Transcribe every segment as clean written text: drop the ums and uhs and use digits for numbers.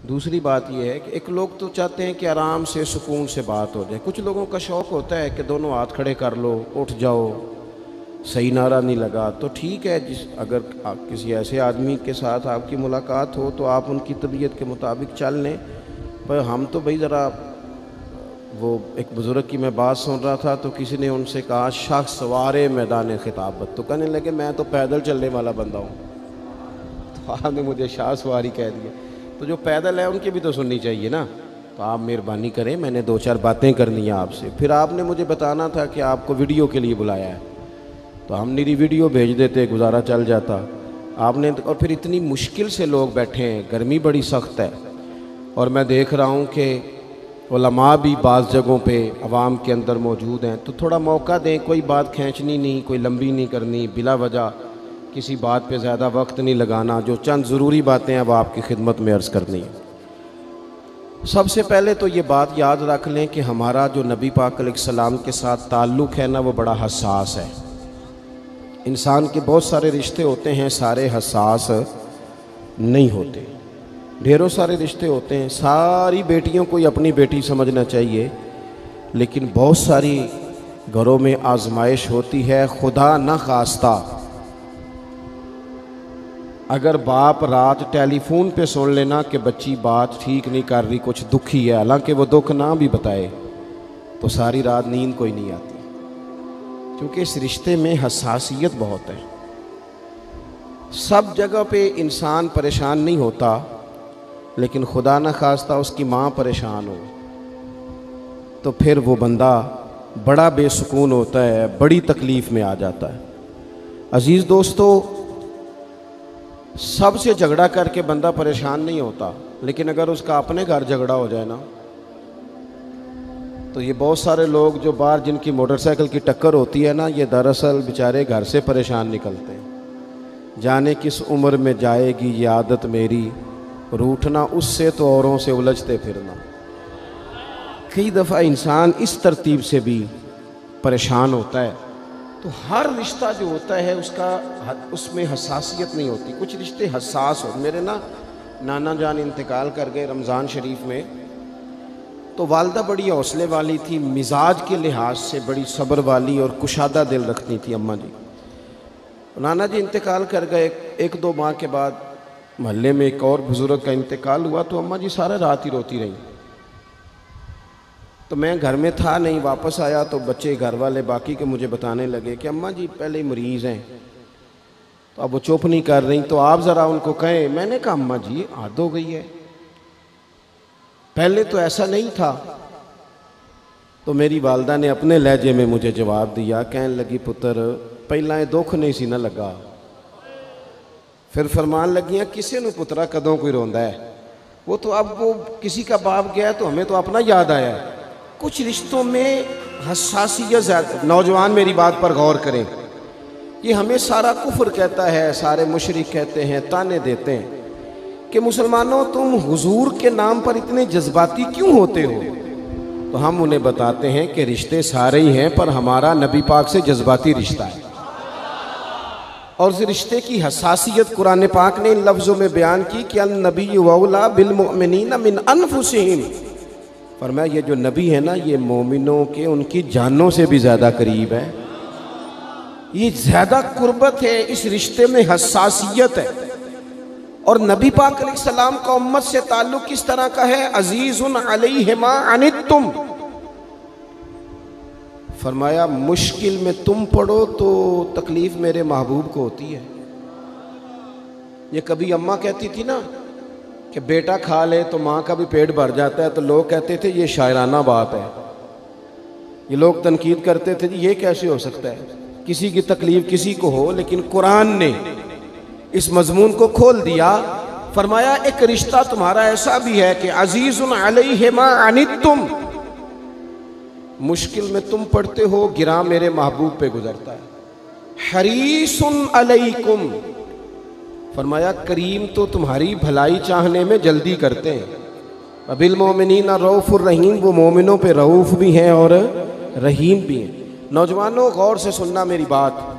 दूसरी बात यह है कि एक लोग तो चाहते हैं कि आराम से सुकून से बात हो जाए, कुछ लोगों का शौक़ होता है कि दोनों हाथ खड़े कर लो, उठ जाओ, सही नारा नहीं लगा तो ठीक है। अगर आप किसी ऐसे आदमी के साथ आपकी मुलाकात हो तो आप उनकी तबीयत के मुताबिक चल लें। पर हम तो भाई ज़रा, वो एक बुज़ुर्ग की मैं बात सुन रहा था तो किसी ने उनसे कहा शख्स सवारे मैदान खिताबत, तो कहने लगे मैं तो पैदल चलने वाला बंदा हूँ। तो आपने मुझे शाह सवारी कह दिया, तो जो पैदल है उनकी भी तो सुननी चाहिए ना। तो आप मेहरबानी करें, मैंने दो चार बातें करनी है आपसे। फिर आपने मुझे बताना था कि आपको वीडियो के लिए बुलाया है, तो हम निरी वीडियो भेज देते, गुजारा चल जाता। आपने और फिर इतनी मुश्किल से लोग बैठे हैं, गर्मी बड़ी सख्त है, और मैं देख रहा हूँ कि उलमा भी बाज़ जगहों पे अवाम के अंदर मौजूद हैं, तो थोड़ा मौका दें। कोई बात खींचनी नहीं, कोई लंबी नहीं करनी, बिला वजह किसी बात पे ज़्यादा वक्त नहीं लगाना। जो चंद ज़रूरी बातें हैं वो आपकी खिदमत में अर्ज़ करनी है। सबसे पहले तो ये बात याद रख लें कि हमारा जो नबी पाक अलैहिस्सलाम के साथ ताल्लुक़ है ना, वो बड़ा हसास है। इंसान के बहुत सारे रिश्ते होते हैं, सारे हसास नहीं होते। ढेरों सारे रिश्ते होते हैं, सारी बेटियों को ही अपनी बेटी समझना चाहिए, लेकिन बहुत सारी घरों में आजमाइश होती है। खुदा न खास्ता अगर बाप रात टेलीफोन पे सुन लेना कि बच्ची बात ठीक नहीं कर रही, कुछ दुखी है, हालांकि वो दुख ना भी बताए, तो सारी रात नींद कोई नहीं आती, क्योंकि इस रिश्ते में हसासियत बहुत है। सब जगह पे इंसान परेशान नहीं होता, लेकिन खुदा न खास्ता उसकी माँ परेशान हो तो फिर वो बंदा बड़ा बेसुकून होता है, बड़ी तकलीफ़ में आ जाता है। अज़ीज़ दोस्तों, सबसे झगड़ा करके बंदा परेशान नहीं होता, लेकिन अगर उसका अपने घर झगड़ा हो जाए ना, तो ये बहुत सारे लोग जो बाहर जिनकी मोटरसाइकिल की टक्कर होती है ना, ये दरअसल बेचारे घर से परेशान निकलते हैं। जाने किस उम्र में जाएगी ये आदत मेरी, रूठना उससे तो औरों से उलझते फिरना। कई दफ़ा इंसान इस तरतीब से भी परेशान होता है। तो हर रिश्ता जो होता है उसमें हसासियत नहीं होती, कुछ रिश्ते हसास हो। मेरे ना नाना जान इंतकाल कर गए रमज़ान शरीफ में, तो वालदा बड़ी हौसले वाली थी, मिजाज के लिहाज से बड़ी सब्र वाली और कुशादा दिल रखती थी अम्मा जी। नाना जी इंतकाल कर गए, एक दो माह के बाद मोहल्ले में एक और बुज़ुर्ग का इंतकाल हुआ, तो अम्मा जी सारा रात ही रोती रही। तो मैं घर में था नहीं, वापस आया तो बच्चे घर वाले बाकी के मुझे बताने लगे कि अम्मा जी पहले ही मरीज़ हैं, तो अब वो चुप नहीं कर रही, तो आप ज़रा उनको कहें। मैंने कहा अम्मा जी हद हो गई है, पहले तो ऐसा नहीं था। तो मेरी वालदा ने अपने लहजे में मुझे जवाब दिया, कहने लगी पुत्र पहला ये दुख नहीं सी ना लगा। फिर फरमान लगियाँ किसी ने पुत्रा कदों कोई रोंदा है, वो तो अब वो किसी का बाप गया तो हमें तो अपना याद आया है। कुछ रिश्तों में हसासियत ज़्यादा। नौजवान मेरी बात पर गौर करें, ये हमें सारा कुफ्र कहता है, सारे मुशरिक कहते हैं, ताने देते हैं कि मुसलमानों तुम हुजूर के नाम पर इतने जज्बाती क्यों होते हो। तो हम उन्हें बताते हैं कि रिश्ते सारे ही हैं, पर हमारा नबी पाक से जज्बाती रिश्ता है। और इस रिश्ते की हसासियत कुरान पाक ने इन लफ्ज़ों में बयान की कि अन-नबी औला बिल मुमिनीन मिन अनफुसिहिम। फरमाया ये जो नबी है ना, ये मोमिनों के उनकी जानों से भी ज़्यादा करीब है। ये ज़्यादा कुर्बत है, इस रिश्ते में हसासियत है। और नबी पाक अलैहिस्सलाम का उम्मत से ताल्लुक़ किस तरह का है, अज़ीज़ुन अलैहि मा अनित्तुम। फरमाया मुश्किल में तुम पड़ो तो तकलीफ़ मेरे महबूब को होती है। ये कभी अम्मा कहती थी ना कि बेटा खा ले तो माँ का भी पेट भर जाता है, तो लोग कहते थे ये शायराना बात है। ये लोग तनकीद करते थे ये कैसे हो सकता है, किसी की तकलीफ़ किसी को हो। लेकिन कुरान ने इस मजमून को खोल दिया, फरमाया एक रिश्ता तुम्हारा ऐसा भी है कि अज़ीज़ुन अलैहि मा अनित्तुम, मुश्किल में तुम पड़ते हो, गिरा मेरे महबूब पे गुजरता है। हरीसुन अलैकुम, फरमाया करीम तो तुम्हारी भलाई चाहने में जल्दी करते हैं। बिल मोमिनीना रऊफ़ुर रहीम, वो मोमिनों पे रऊफ़ भी हैं और रहीम भी हैं। नौजवानों गौर से सुनना मेरी बात,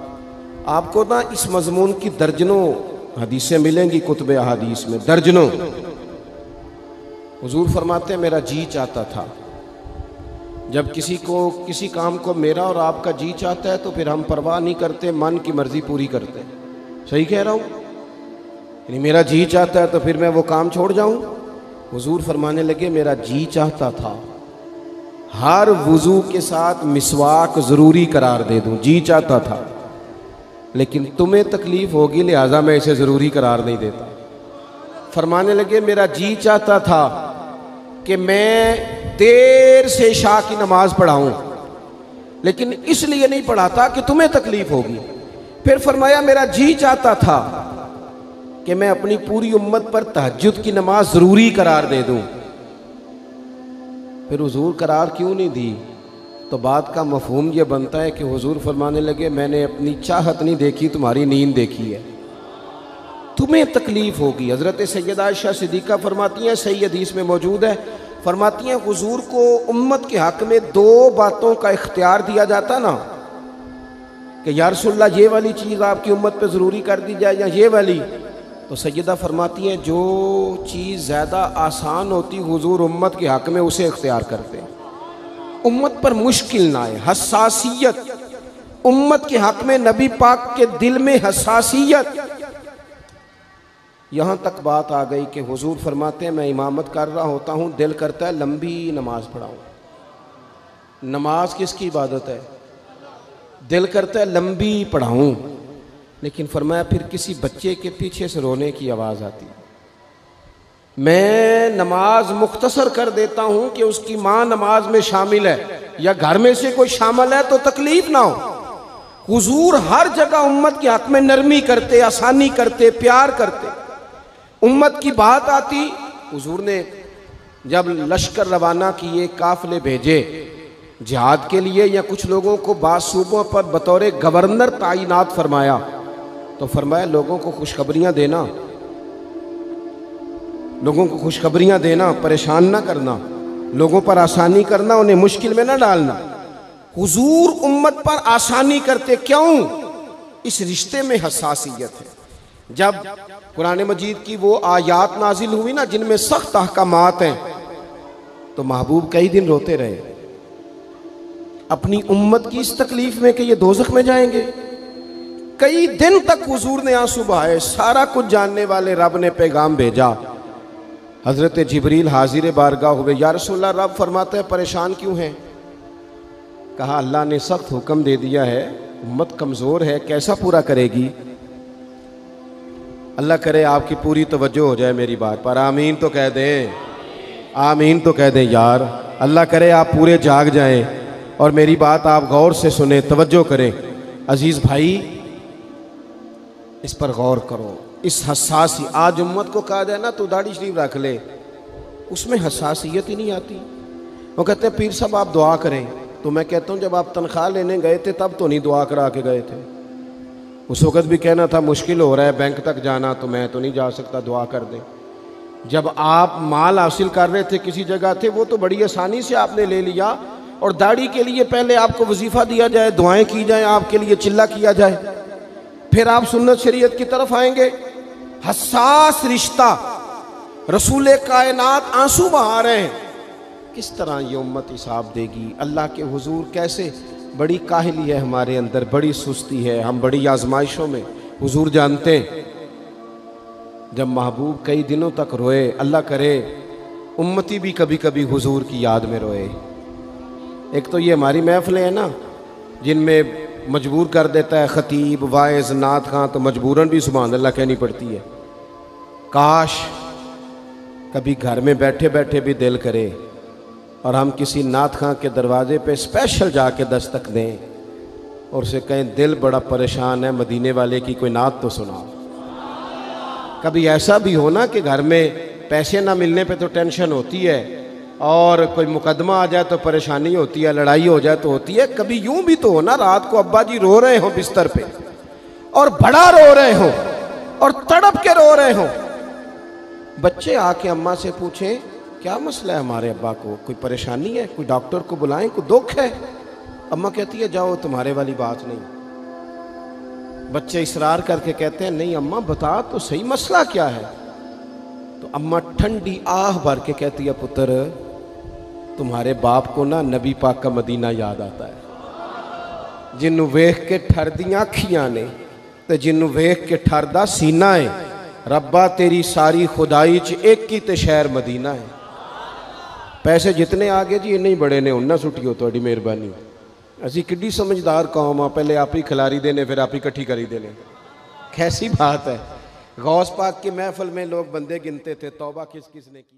आपको ना इस मजमून की दर्जनों हदीसें मिलेंगी कुतुब अहादीस में, दर्जनों। हुजूर फरमाते हैं मेरा जी चाहता था। जब किसी काम को मेरा और आपका जी चाहता है तो फिर हम परवाह नहीं करते, मन की मर्जी पूरी करते हैं। सही कह रहा हूँ? यानी मेरा जी चाहता है तो फिर मैं वो काम छोड़ जाऊँ? हुजूर फरमाने लगे मेरा जी चाहता था हर वुजू के साथ मिसवाक ज़रूरी करार दे दूँ, जी चाहता था, लेकिन तुम्हें तकलीफ़ होगी लिहाजा मैं इसे ज़रूरी करार नहीं देता। फरमाने लगे मेरा जी चाहता था कि मैं देर से इशा की नमाज पढ़ाऊं, लेकिन इसलिए नहीं पढ़ाता कि तुम्हें तकलीफ होगी। फिर फरमाया मेरा जी चाहता था कि मैं अपनी पूरी उम्मत पर तहज्जुद की नमाज ज़रूरी करार दे दूं। फिर हुजूर करार क्यों नहीं दी? तो बात का मफहूम ये बनता है कि हुजूर फरमाने लगे मैंने अपनी चाहत नहीं देखी, तुम्हारी नींद देखी है, तुम्हें तकलीफ होगी। हज़रत सैयदा आयशा सिद्दीक़ा फरमाती हैं, सही हदीस में मौजूद है, फरमाती हैं हुजूर को उम्मत के हक़ में दो बातों का इख्तियार दिया जाता ना कि या रसूलल्लाह ये वाली चीज़ आपकी उम्मत पे ज़रूरी कर दी जाए या ये वाली, तो सैयदा फरमाती हैं जो चीज़ ज़्यादा आसान होती हुजूर उम्मत के हक़ में उसे इख्तियार करते हैं, उम्मत पर मुश्किल ना आए। हसासियत, उम्मत के हक़ में नबी पाक के दिल में हसासियत। यहाँ तक बात आ गई कि हुजूर फरमाते हैं मैं इमामत कर रहा होता हूँ, दिल करता है लंबी नमाज पढ़ाऊँ। नमाज किसकी इबादत है? दिल करता है लंबी पढ़ाऊँ, लेकिन फरमाया फिर किसी बच्चे के पीछे से रोने की आवाज़ आती है, मैं नमाज मुख्तसर कर देता हूँ कि उसकी माँ नमाज में शामिल है या घर में से कोई शामिल है तो तकलीफ ना हो। हुजूर हर जगह उम्मत के हक़ में नरमी करते, आसानी करते, प्यार करते। उम्मत की बात आती, हुजूर ने जब लश्कर रवाना किए, काफिले भेजे जिहाद के लिए या कुछ लोगों को बाद सूबों पर बतौर गवर्नर तैनात फरमाया, तो फरमाया लोगों को खुशखबरियाँ देना, लोगों को खुशखबरियाँ देना, परेशान ना करना, लोगों पर आसानी करना, उन्हें मुश्किल में ना डालना। हुजूर उम्मत पर आसानी करते, क्यों? इस रिश्ते में हसासियत है। जब कुरान मजीद की वो आयात नाजिल हुई ना जिनमें सख्त अहकामात हैं, तो महबूब कई दिन रोते रहे अपनी उम्मत की इस तकलीफ में कि ये दोज़ख में जाएंगे। कई दिन तक हुजूर ने आंसू बहाए। सारा कुछ जानने वाले रब ने पैगाम भेजा, हजरत जिब्रील हाजिर बारगाह हुए, या रसूलल्लाह रब फरमाते हैं परेशान क्यों हैं? कहा अल्लाह ने सख्त हुक्म दे दिया है, उम्मत कमज़ोर है, कैसा पूरा करेगी? अल्लाह करे आपकी पूरी तवज्जो हो जाए मेरी बात पर, आमीन तो कह दें, आमीन तो कह दें यार। अल्लाह करे आप पूरे जाग जाएं और मेरी बात आप गौर से सुने, तवज्जो करें। अजीज़ भाई इस पर गौर करो, इस हसासी, आज उम्मत को कहा जाए ना तो दाढ़ी शरीफ रख ले, उसमें हसासियत ही नहीं आती। वो कहते हैं पीर साहब आप दुआ करें, तो मैं कहता हूँ जब आप तनख्वाह लेने गए थे तब तो नहीं दुआ करा के गए थे। उस वक़्त भी कहना था मुश्किल हो रहा है बैंक तक जाना, तो मैं तो नहीं जा सकता, दुआ कर दें। जब आप माल हासिल कर रहे थे किसी जगह थे, वो तो बड़ी आसानी से आपने ले लिया, और दाढ़ी के लिए पहले आपको वजीफ़ा दिया जाए, दुआएं की जाए, आपके लिए चिल्ला किया जाए, फिर आप सुन्नत शरीयत की तरफ आएंगे। हसास रिश्ता, रसूल कायनात आंसू बहा रहे हैं, किस तरह ये उम्मत हिसाब देगी अल्लाह के हुजूर? कैसे? बड़ी काहली है हमारे अंदर, बड़ी सुस्ती है, हम बड़ी आजमाइशों में। हुजूर जानते हैं जब महबूब कई दिनों तक रोए, अल्लाह करे उम्मती भी कभी कभी हुजूर की याद में रोए। एक तो ये हमारी महफिलें हैं ना जिनमें मजबूर कर देता है ख़तीब, वाइज़, नात खां, तो मजबूरन भी सुभान अल्लाह कहनी पड़ती है। काश कभी घर में बैठे बैठे भी दिल करे और हम किसी नात खां के दरवाजे पे स्पेशल जाके दस्तक दें और उसे कहें दिल बड़ा परेशान है, मदीने वाले की कोई नात तो सुनाओ। कभी ऐसा भी हो ना कि घर में पैसे ना मिलने पे तो टेंशन होती है, और कोई मुकदमा आ जाए तो परेशानी होती है, लड़ाई हो जाए तो होती है। कभी यूं भी तो हो ना रात को अब्बा जी रो रहे हो बिस्तर पे और बड़ा रो रहे हो और तड़प के रो रहे हो, बच्चे आके अम्मा से पूछें क्या मसला है हमारे अब्बा को, कोई परेशानी है, कोई डॉक्टर को बुलाएं, कोई दुख है? अम्मा कहती है जाओ तुम्हारे वाली बात नहीं। बच्चे इसरार करके कहते हैं नहीं अम्मा बता तो सही मसला क्या है। तो अम्मा ठंडी आह भर के कहती है, पुत्र तुम्हारे बाप को ना नबी पाक का मदीना याद आता है, जिन्नू वेख के ठरदियां अखियां ने ते जिन्नू वेख के ठरदा सीना है। रब्बा तेरी सारी खुदाई च एक ही ते शहर मदीना है। पैसे जितने आ गए जी इन्ने ही बड़े ने, उन्ना सुटियो थोड़ी मेहरबानी। असी किड्डी समझदार कौम आ, पहले आप ही खिलारी देने फिर आप ही इकट्ठी करी देने, कैसी बात है। गौस पाक की महफिल में लोग बंदे गिनते थे, तौबा किस किस ने की।